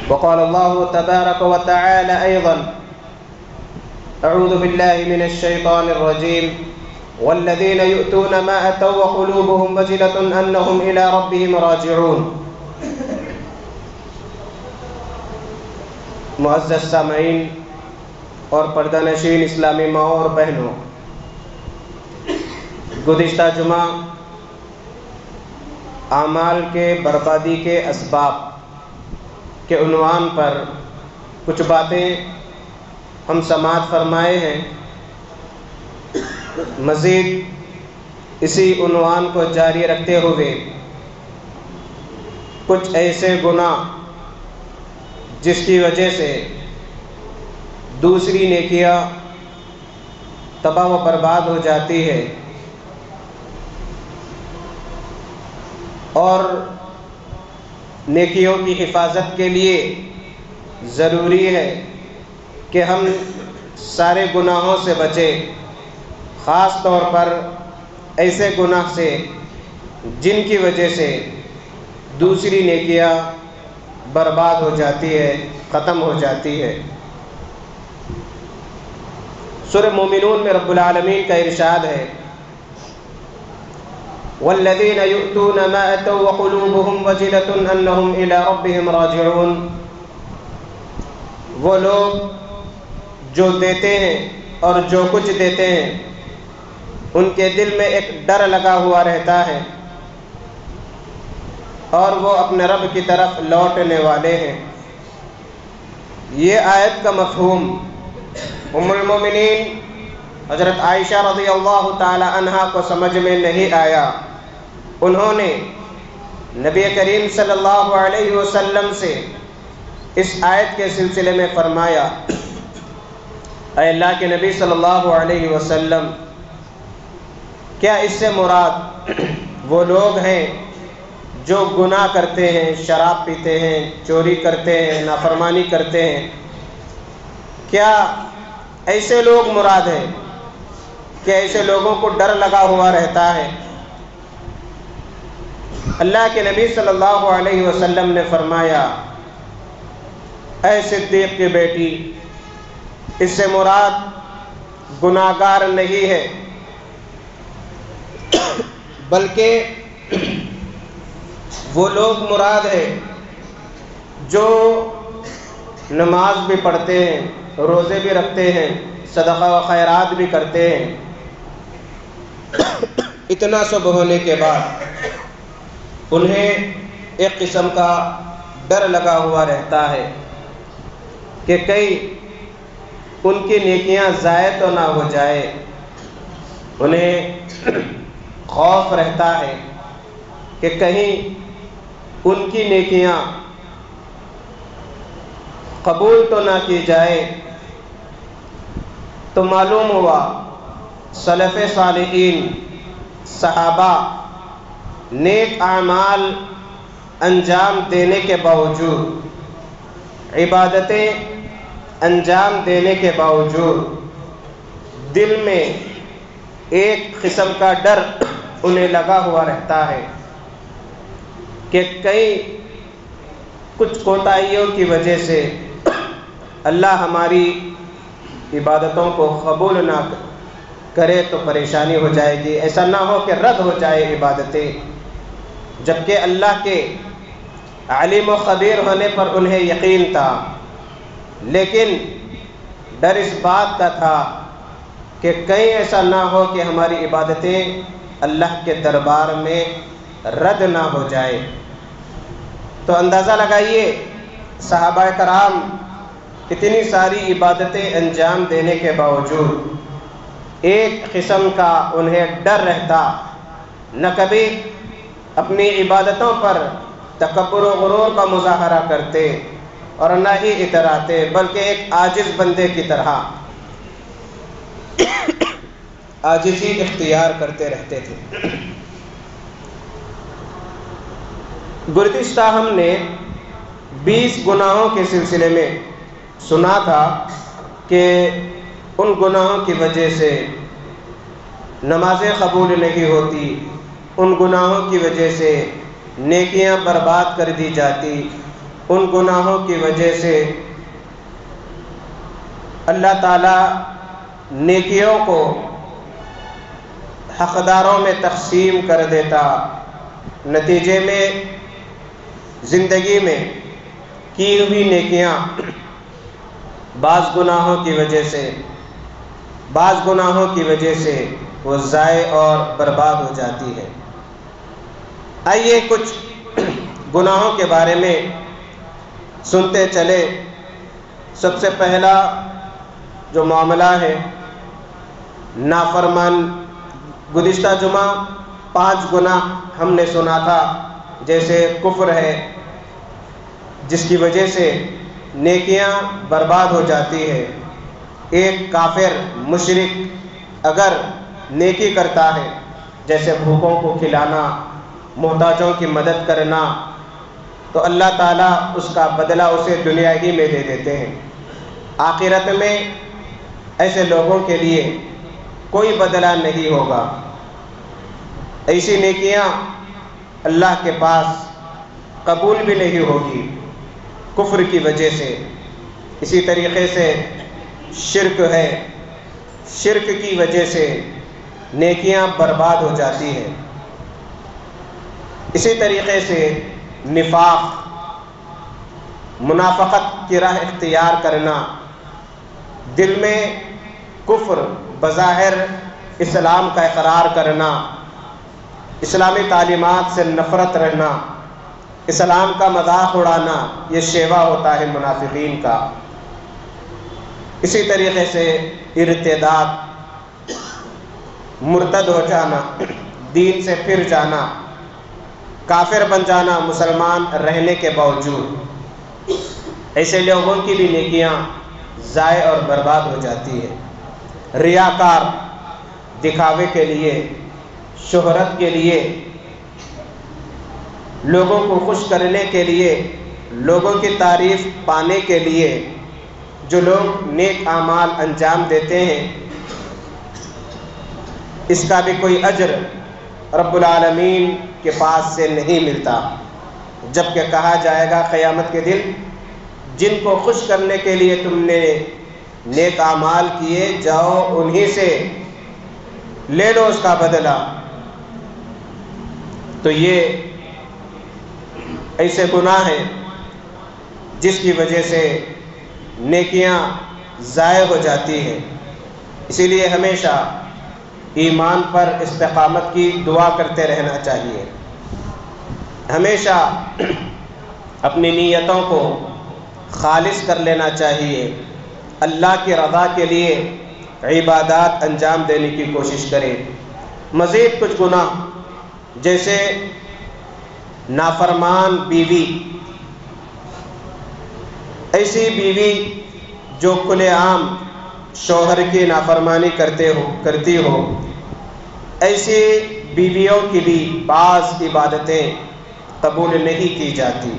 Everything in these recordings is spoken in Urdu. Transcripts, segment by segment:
وقال الله تبارك وتعالى أيضا: أعوذ بالله من الشيطان الرجيم والذين يؤتون ما أتوا وقلوبهم وجلة أنهم إلى ربهم راجعون۔ معزز سامعین اور پردہ نشین اسلامی ماؤں اور بہنوں، گزشتہ جمعہ اعمال کے بربادی کے اسباب کے عنوان پر کچھ باتیں ہم سماعت فرمائے ہیں۔ مزید اسی عنوان کو جاری رکھتے ہوئے کچھ ایسے گناہ جس کی وجہ سے دوسری نیکیاں تباہ و برباد ہو جاتی ہے، اور نیکیوں کی حفاظت کے لیے ضروری ہے کہ ہم سارے گناہوں سے بچیں، خاص طور پر ایسے گناہ سے جن کی وجہ سے دوسری نیکیاں برباد ہو جاتی ہے، ختم ہو جاتی ہے۔ سورہ مومنون میں رب العالمین کا ارشاد ہے: والذین یؤتون ما اتوا وقلوبهم وجلة انہم الی ربہم راجعون۔ وہ لوگ جو دیتے ہیں اور جو کچھ دیتے ہیں ان کے دل میں ایک ڈر لگا ہوا رہتا ہے اور وہ اپنے رب کی طرف لوٹنے والے ہیں۔ یہ آیت کا مفہوم ام المومنین حضرت عائشہ رضی اللہ تعالی عنہا کو سمجھ میں نہیں آیا۔ انہوں نے نبی کریم صلی اللہ علیہ وسلم سے اس آیت کے سلسلے میں فرمایا: اے اللہ کے نبی صلی اللہ علیہ وسلم، کیا اس سے مراد وہ لوگ ہیں جو گناہ کرتے ہیں، شراب پیتے ہیں، چوری کرتے ہیں، نافرمانی کرتے ہیں؟ کیا ایسے لوگ مراد ہیں کہ ایسے لوگوں کو ڈر لگا ہوا رہتا ہے؟ اللہ کے نبی صلی اللہ علیہ وسلم نے فرمایا: اے صدیق کی بیٹی، اس سے مراد گناہگار نہیں ہے، بلکہ وہ لوگ مراد ہے جو نماز بھی پڑھتے ہیں، روزے بھی رکھتے ہیں، صدقہ و خیرات بھی کرتے ہیں۔ اتنا سب ہونے کے بعد انہیں ایک قسم کا ڈر لگا ہوا رہتا ہے کہ کہیں ان کی نیکیاں ضائع تو نہ ہو جائے۔ انہیں خوف رہتا ہے کہ کہیں ان کی نیکیاں قبول تو نہ کی جائے۔ تو معلوم ہوا سلف صالحین، صحابہ نیک اعمال انجام دینے کے باوجود، عبادتیں انجام دینے کے باوجود دل میں ایک قسم کا ڈر انہیں لگا ہوا رہتا ہے کہ کئی کچھ کوتاہیوں کی وجہ سے اللہ ہماری عبادتوں کو قبول نہ کرے تو پریشانی ہو جائے گی، ایسا نہ ہو کہ رد ہو جائے عبادتیں، جبکہ اللہ کے علیم و خبیر ہونے پر انہیں یقین تھا، لیکن ڈر اس بات کا تھا کہ کہیں ایسا نہ ہو کہ ہماری عبادتیں اللہ کے دربار میں رد نہ ہو جائے۔ تو اندازہ لگائیے صحابہ کرام اتنی ساری عبادتیں انجام دینے کے باوجود ایک قسم کا انہیں ڈر رہتا، نہ کبھی اپنی عبادتوں پر تکبر و غرور کا مظاہرہ کرتے اور نہ ہی اتراتے، بلکہ ایک عاجز بندے کی طرح عاجزی اختیار کرتے رہتے تھے۔ گزشتہ ہم نے 20 گناہوں کے سلسلے میں سنا تھا کہ ان گناہوں کی وجہ سے نمازیں قبول نہیں ہوتی، ان گناہوں کی وجہ سے نیکیاں برباد کر دی جاتی، ان گناہوں کی وجہ سے اللہ تعالیٰ نیکیوں کو حقداروں میں تقسیم کر دیتا، نتیجے میں زندگی میں کی ہوئی نیکیاں بعض گناہوں کی وجہ سے وہ ضائع اور برباد ہو جاتی ہے۔ آئیے کچھ گناہوں کے بارے میں سنتے چلے۔ سب سے پہلا جو معاملہ ہے نافرمان، گزشتہ جمعہ 5 گناہ ہم نے سنا تھا، جیسے کفر ہے جس کی وجہ سے نیکیاں برباد ہو جاتی ہے۔ ایک کافر مشرک اگر نیکی کرتا ہے، جیسے بھوکوں کو کھلانا، محتاجوں کی مدد کرنا، تو اللہ تعالیٰ اس کا بدلہ اسے دنیا ہی میں دے دیتے ہیں۔ آخرت میں ایسے لوگوں کے لیے کوئی بدلہ نہیں ہوگا۔ ایسی نیکیاں اللہ کے پاس قبول بھی نہیں ہوگی کفر کی وجہ سے۔ اسی طریقے سے شرک ہے، شرک کی وجہ سے نیکیاں برباد ہو جاتی ہیں۔ اسی طریقے سے نفاق، منافقت کی راہ اختیار کرنا، دل میں کفر، بظاہر اسلام کا اقرار کرنا، اسلامی تعلیمات سے نفرت رہنا، اسلام کا مذاق اڑانا، یہ شیوا ہوتا ہے منافقین کا۔ اسی طریقے سے ارتداد، مرتد ہو جانا، دین سے پھر جانا، کافر بن جانا مسلمان رہنے کے باوجود، ایسے لوگوں کی بھی نیکیاں ضائع اور برباد ہو جاتی ہے۔ ریاکار، دکھاوے کے لیے، شہرت کے لیے، لوگوں کو خوش کرنے کے لیے، لوگوں کی تعریف پانے کے لیے جو لوگ نیک اعمال انجام دیتے ہیں، اس کا بھی کوئی اجر رب العالمین کے پاس سے نہیں ملتا۔ جبکہ کہا جائے گا قیامت کے دن، جن کو خوش کرنے کے لیے تم نے نیک اعمال کیے، جاؤ انہی سے لے لو اس کا بدلہ۔ تو یہ ایسے گناہ ہیں جس کی وجہ سے نیکیاں ضائع ہو جاتی ہیں۔ اسی لیے ہمیشہ ایمان پر استقامت کی دعا کرتے رہنا چاہیے۔ ہمیشہ اپنی نیتوں کو خالص کر لینا چاہیے، اللہ کی رضا کے لیے عبادات انجام دینے کی کوشش کریں۔ مزید کچھ گناہ، جیسے نافرمان بیوی، ایسی بیوی جو کھلے عام شوہر کی نافرمانی کرتی ہو، ایسی بیویوں کی بھی بعض عبادتیں قبول نہیں کی جاتی۔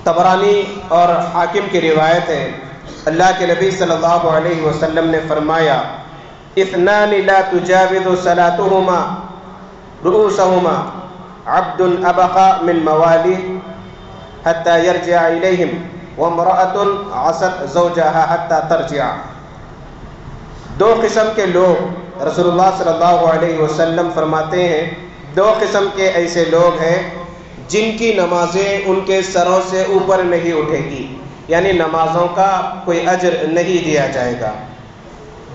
طبرانی اور حاکم کی روایت ہے، اللہ کے نبی صلی اللہ علیہ وسلم نے فرمایا، اثنان لا تجاوز صلاتهما رؤوسهما عبد ابقى من مواليه حتى يرجع اليهم وامرأة عصت زوجها حتى ترجع۔ دو قسم کے لوگ، رسول اللہ صلی اللہ علیہ وسلم فرماتے ہیں، 2 قسم کے ایسے لوگ ہیں جن کی نمازیں ان کے سروں سے اوپر نہیں اٹھے گی، یعنی نمازوں کا کوئی اجر نہیں دیا جائے گا۔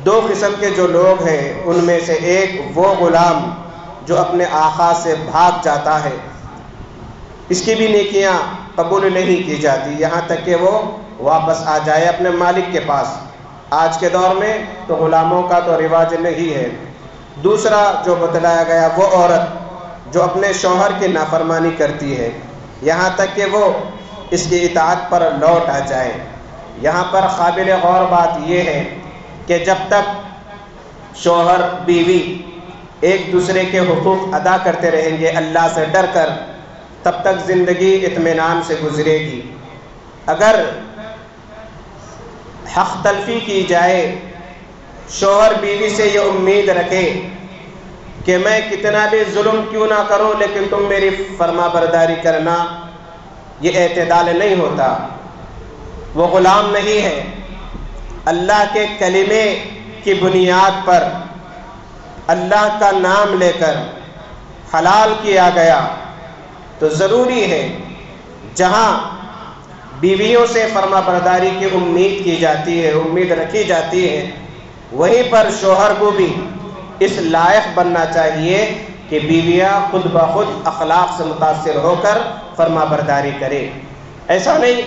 2 قسم کے جو لوگ ہیں، ان میں سے ایک وہ غلام جو اپنے آقا سے بھاگ جاتا ہے، اس کی بھی نیکیاں قبول نہیں کی جاتی یہاں تک کہ وہ واپس آ جائے اپنے مالک کے پاس۔ آج کے دور میں تو غلاموں کا تو رواج نہیں ہے۔ دوسرا جو بتلایا گیا، وہ عورت جو اپنے شوہر کی نافرمانی کرتی ہے یہاں تک کہ وہ اس کی اطاعت پر لوٹ آ جائے۔ یہاں پر قابل غور بات یہ ہے کہ جب تک شوہر بیوی ایک دوسرے کے حقوق ادا کرتے رہیں گے اللہ سے ڈر کر، تب تک زندگی اطمینان سے گزرے گی۔ اگر حق تلفی کی جائے، شوہر بیوی سے یہ امید رکھے کہ میں کتنا بھی ظلم کیوں نہ کروں لیکن تم میری فرما برداری کرنا، یہ اعتدال نہیں ہوتا، وہ غلام نہیں ہے۔ اللہ کے کلمے کی بنیاد پر اللہ کا نام لے کر حلال کیا گیا، تو ضروری ہے جہاں بیویوں سے فرما برداری کی امید کی جاتی ہے، امید رکھی جاتی ہے، وہیں پر شوہر کو بھی اس لائق بننا چاہیے کہ بیویاں خود بخود اخلاق سے متاثر ہو کر فرما برداری کرے۔ ایسا نہیں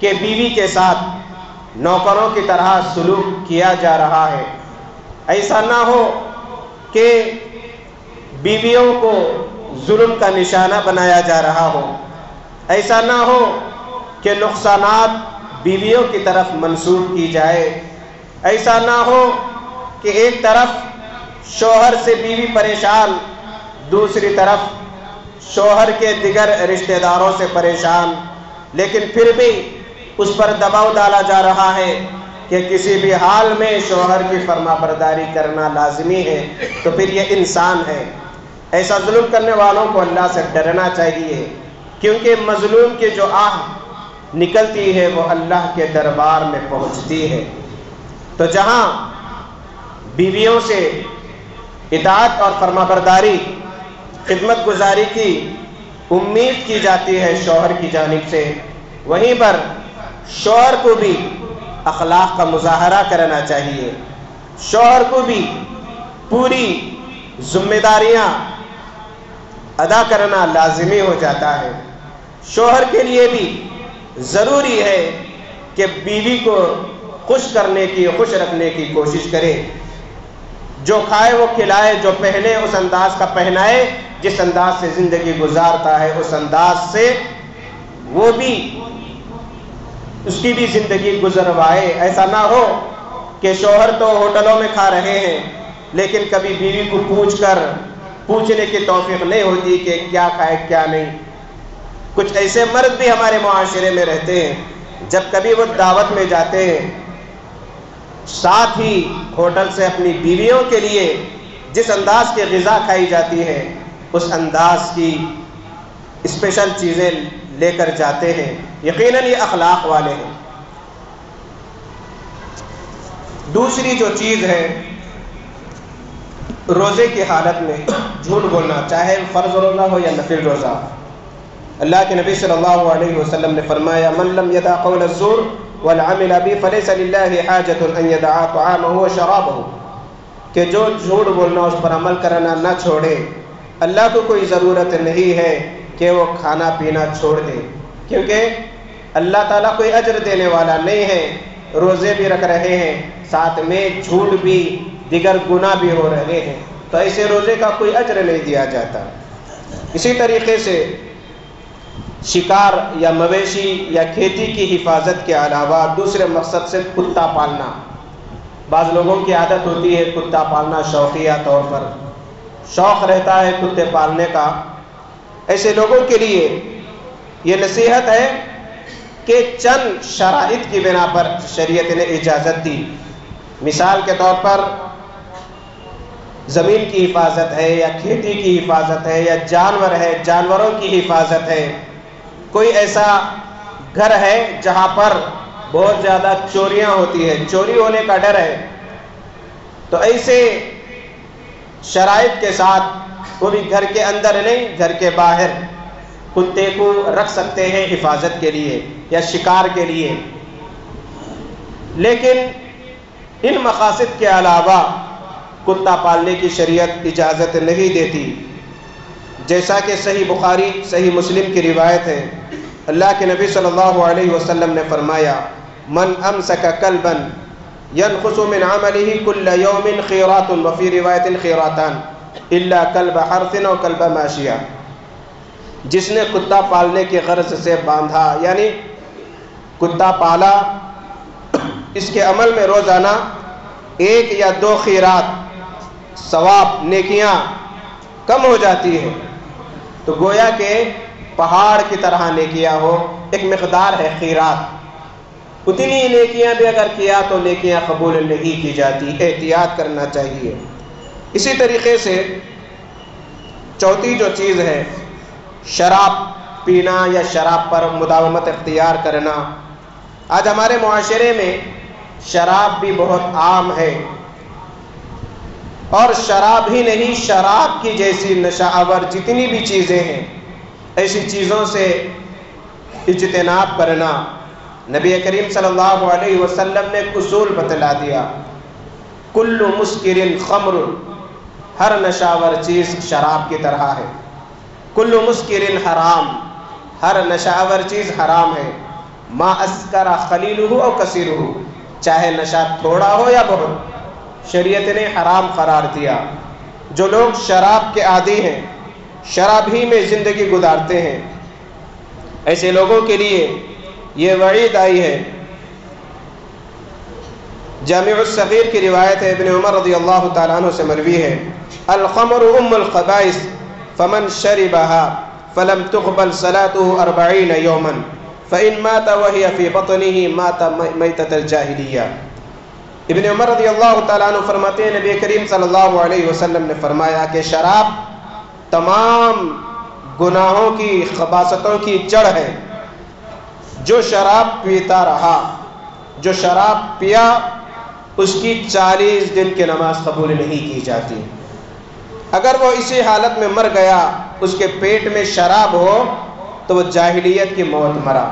کہ بیوی کے ساتھ نوکروں کی طرح سلوک کیا جا رہا ہے، ایسا نہ ہو کہ بیویوں کو ظلم کا نشانہ بنایا جا رہا ہو، ایسا نہ ہو کہ نقصانات بیویوں کی طرف منسوب کی جائے، ایسا نہ ہو کہ ایک طرف شوہر سے بیوی پریشان، دوسری طرف شوہر کے دیگر رشتہ داروں سے پریشان، لیکن پھر بھی اس پر دباؤ ڈالا جا رہا ہے کہ کسی بھی حال میں شوہر کی فرما برداری کرنا لازمی ہے، تو پھر یہ انسان ہے۔ ایسا ظلم کرنے والوں کو اللہ سے ڈرنا چاہیے، کیونکہ مظلوم کی جو آہ نکلتی ہے وہ اللہ کے دربار میں پہنچتی ہے۔ تو جہاں بیویوں سے اطاعت اور فرما برداری، خدمت گزاری کی امید کی جاتی ہے شوہر کی جانب سے، وہیں پر شوہر کو بھی اخلاق کا مظاہرہ کرنا چاہیے، شوہر کو بھی پوری ذمہ داریاں ادا کرنا لازمی ہو جاتا ہے۔ شوہر کے لیے بھی ضروری ہے کہ بیوی کو خوش کرنے کی، خوش رکھنے کی کوشش کرے، جو کھائے وہ کھلائے، جو پہنے اس انداز کا پہنائے، جس انداز سے زندگی گزارتا ہے اس انداز سے وہ بھی اس کی بھی زندگی گزروائے۔ ایسا نہ ہو کہ شوہر تو ہوٹلوں میں کھا رہے ہیں لیکن کبھی بیوی کو پوچھنے کی توفیق نہیں ہوتی کہ کیا کھائے کیا نہیں۔ کچھ ایسے مرد بھی ہمارے معاشرے میں رہتے ہیں، جب کبھی وہ دعوت میں جاتے ہیں، ساتھ ہی ہوٹل سے اپنی بیویوں کے لیے جس انداز کی غذا کھائی جاتی ہے اس انداز کی اسپیشل چیزیں لے کر جاتے ہیں۔ یقیناً یہ اخلاق والے ہیں۔ دوسری جو چیز ہے، روزے کی حالت میں جھوٹ بولنا، چاہے فرض روزہ ہو یا نفل روزہ۔ اللہ کے نبی صلی اللہ علیہ وسلم نے فرمایا، من لم يدع قول الزور والعمل به فليس لله حاجة ان يدع طعامه وشرابه، کہ جو جھوٹ بولنا اس پر عمل کرنا نہ چھوڑے، اللہ کو کوئی ضرورت نہیں ہے کہ وہ کھانا پینا چھوڑ دے، کیونکہ اللہ تعالیٰ کوئی اجر دینے والا نہیں ہے۔ روزے بھی رکھ رہے ہیں، ساتھ میں جھوٹ بھی، دیگر گناہ بھی ہو رہے ہیں، تو ایسے روزے کا کوئی اجر نہیں دیا جاتا۔ اسی طریقے سے شکار یا مویشی یا کھیتی کی حفاظت کے علاوہ دوسرے مقصد سے کتا پالنا، بعض لوگوں کی عادت ہوتی ہے کتا پالنا، شوقیہ طور پر شوق رہتا ہے کتے پالنے کا۔ ایسے لوگوں کے لیے یہ نصیحت ہے کہ چند شرائط کی بنا پر شریعت نے اجازت دی۔ مثال کے طور پر زمین کی حفاظت ہے، یا کھیتی کی حفاظت ہے، یا جانور ہے، جانوروں کی حفاظت ہے، کوئی ایسا گھر ہے جہاں پر بہت زیادہ چوریاں ہوتی ہیں، چوری ہونے کا ڈر ہے، تو ایسے شرائط کے ساتھ وہ بھی گھر کے اندر نہیں، گھر کے باہر کتے کو رکھ سکتے ہیں حفاظت کے لیے یا شکار کے لیے۔ لیکن ان مقاصد کے علاوہ کتا پالنے کی شریعت اجازت نہیں دیتی، جیسا کہ صحیح بخاری صحیح مسلم کی روایت ہے، اللہ کے نبی صلی اللہ علیہ وسلم نے فرمایا، من امسک کلبا ينقص من عمله كل يوم خيرات وفي روایت خیراتان الا کلب حرث او کلب ماشیہ، جس نے کتا پالنے کی غرض سے باندھا، یعنی کتا پالا، اس کے عمل میں روزانہ 1 یا 2 خیرات ثواب نیکیاں کم ہو جاتی ہیں، تو گویا کہ پہاڑ کی طرح نیکیاں ہو، ایک مقدار ہے خیرات، اتنی نیکیاں بھی اگر کیا تو نیکیاں قبول نہیں کی جاتی، احتیاط کرنا چاہیے۔ اسی طریقے سے چوتھی جو چیز ہے، شراب پینا یا شراب پر مداومت اختیار کرنا۔ آج ہمارے معاشرے میں شراب بھی بہت عام ہے، اور شراب ہی نہیں، شراب کی جیسی نشہ آور جتنی بھی چیزیں ہیں، ایسی چیزوں سے اجتناب کرنا۔ نبی کریم صلی اللہ علیہ وسلم نے ایک اصول بتلا دیا، کل مسکر خمر، ہر نشہ آور چیز شراب کی طرح ہے۔ کل مسکر حرام، ہر نشہ آور چیز حرام ہے۔ ما اسکر قلیلہ او کثیرہ، چاہے نشہ تھوڑا ہو یا بہت، شریعت نے حرام قرار دیا۔ جو لوگ شراب کے عادی ہیں، شراب ہی میں زندگی گزارتے ہیں، ایسے لوگوں کے لیے یہ وعید آئی ہے۔ جامع الصغیر کی روایت ہے، ابن عمر رضی اللہ تعالیٰ عنہ سے مروی ہے، الخمر ام الخبائث فمن شربها فلم تقبل صلاته 40 يوما فإن مات وهي في بطنه مات میتۃ الجاہلیہ۔ ابن عمر رضی اللہ تعالیٰ عنہ فرماتے ہیں، نبی کریم صلی اللہ علیہ وسلم نے فرمایا کہ شراب تمام گناہوں کی، خباثتوں کی جڑ ہے۔ جو شراب پیتا رہا، جو شراب پیا، اس کی 40 دن کی نماز قبول نہیں کی جاتی۔ اگر وہ اسی حالت میں مر گیا، اس کے پیٹ میں شراب ہو، تو وہ جاہلیت کی موت مرا۔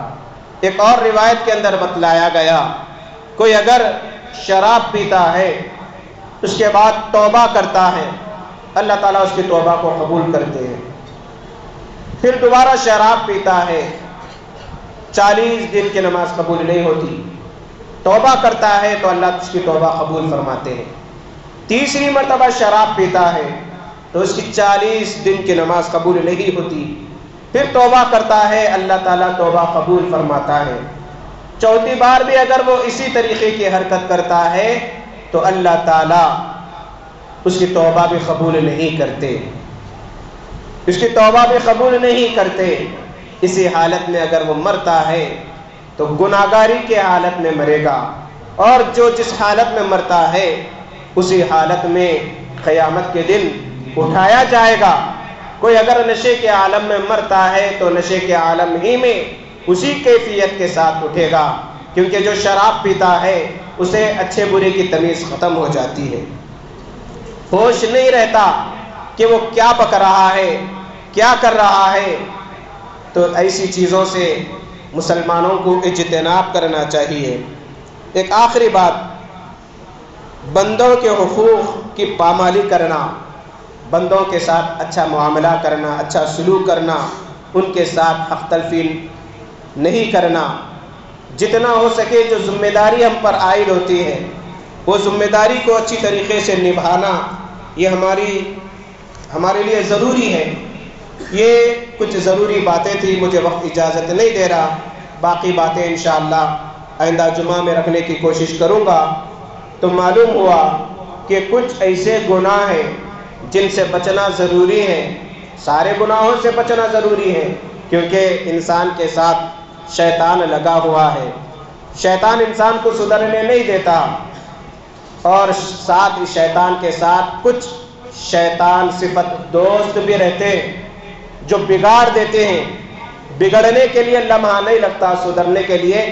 ایک اور روایت کے اندر بتلایا گیا، کوئی اگر شراب پیتا ہے، اس کے بعد توبہ کرتا ہے، اللہ تعالیٰ اس کی توبہ کو قبول کرتے ہیں۔ پھر دوبارہ شراب پیتا ہے، 40 دن کی نماز قبول نہیں ہوتی، توبہ کرتا ہے تو اللہ اس کی توبہ قبول فرماتے ہیں۔ تیسری مرتبہ شراب پیتا ہے تو اس کی 40 دن کی نماز قبول نہیں ہوتی، پھر توبہ کرتا ہے، اللہ تعالیٰ توبہ قبول فرماتا ہے۔ چوتھی بار بھی اگر وہ اسی طریقے کی حرکت کرتا ہے تو اللہ تعالیٰ اس کی توبہ بھی قبول نہیں کرتے، اس کی توبہ بھی قبول نہیں کرتے۔ اسی حالت میں اگر وہ مرتا ہے تو گناہگاری کے حالت میں مرے گا، اور جو جس حالت میں مرتا ہے اسی حالت میں قیامت کے دن اٹھایا جائے گا۔ کوئی اگر نشے کے عالم میں مرتا ہے تو نشے کے عالم ہی میں اسی کیفیت کے ساتھ اٹھے گا، کیونکہ جو شراب پیتا ہے اسے اچھے برے کی تمیز ختم ہو جاتی ہے، ہوش نہیں رہتا کہ وہ کیا پک رہا ہے، کیا کر رہا ہے۔ تو ایسی چیزوں سے مسلمانوں کو اجتناب کرنا چاہیے۔ ایک آخری بات، بندوں کے حقوق کی پامالی کرنا، بندوں کے ساتھ اچھا معاملہ کرنا، اچھا سلوک کرنا، ان کے ساتھ حق تلفی نہیں کرنا۔ جتنا ہو سکے جو ذمہ داری ہم پر عائد ہوتی ہے، وہ ذمہ داری کو اچھی طریقے سے نبھانا، یہ ہمارے لیے ضروری ہے۔ یہ کچھ ضروری باتیں تھیں، مجھے وقت اجازت نہیں دے رہا، باقی باتیں انشاءاللہ آئندہ جمعہ میں رکھنے کی کوشش کروں گا۔ تو معلوم ہوا کہ کچھ ایسے گناہ ہیں جن سے بچنا ضروری ہے، سارے گناہوں سے بچنا ضروری ہے، کیونکہ انسان کے ساتھ شیطان لگا ہوا ہے، شیطان انسان کو سدھرنے نہیں دیتا، اور ساتھ ہی شیطان کے ساتھ کچھ شیطان صفت دوست بھی رہتے ہیں جو بگاڑ دیتے ہیں۔ بگڑنے کے لیے لمحہ نہیں لگتا، سدھرنے کے لیے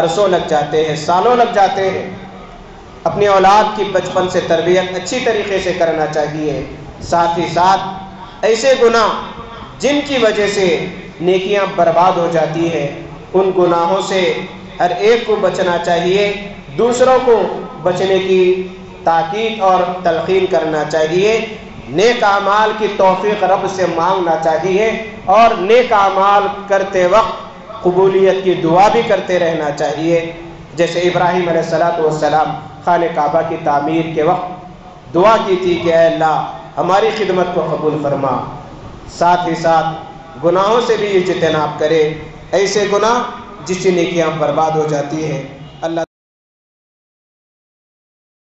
عرصوں لگ جاتے ہیں، سالوں لگ جاتے ہیں۔ اپنی اولاد کی بچپن سے تربیت اچھی طریقے سے کرنا چاہیے۔ ساتھ ہی ساتھ ایسے گناہ جن کی وجہ سے نیکیاں برباد ہو جاتی ہیں، ان گناہوں سے ہر ایک کو بچنا چاہیے، دوسروں کو بچنے کی تاکید اور تلقین کرنا چاہیے، نیک اعمال کی توفیق رب سے مانگنا چاہیے، اور نیک اعمال کرتے وقت قبولیت کی دعا بھی کرتے رہنا چاہیے۔ جیسے ابراہیم علیہ السلام خانہ کعبہ کی تعمیر کے وقت دعا کی تھی کہ اے اللہ ہماری خدمت کو قبول فرما۔ ساتھ ہی ساتھ گناہوں سے بھی اجتناب کرے، ایسے گناہ جس سے نیکیاں برباد ہو جاتی ہیں۔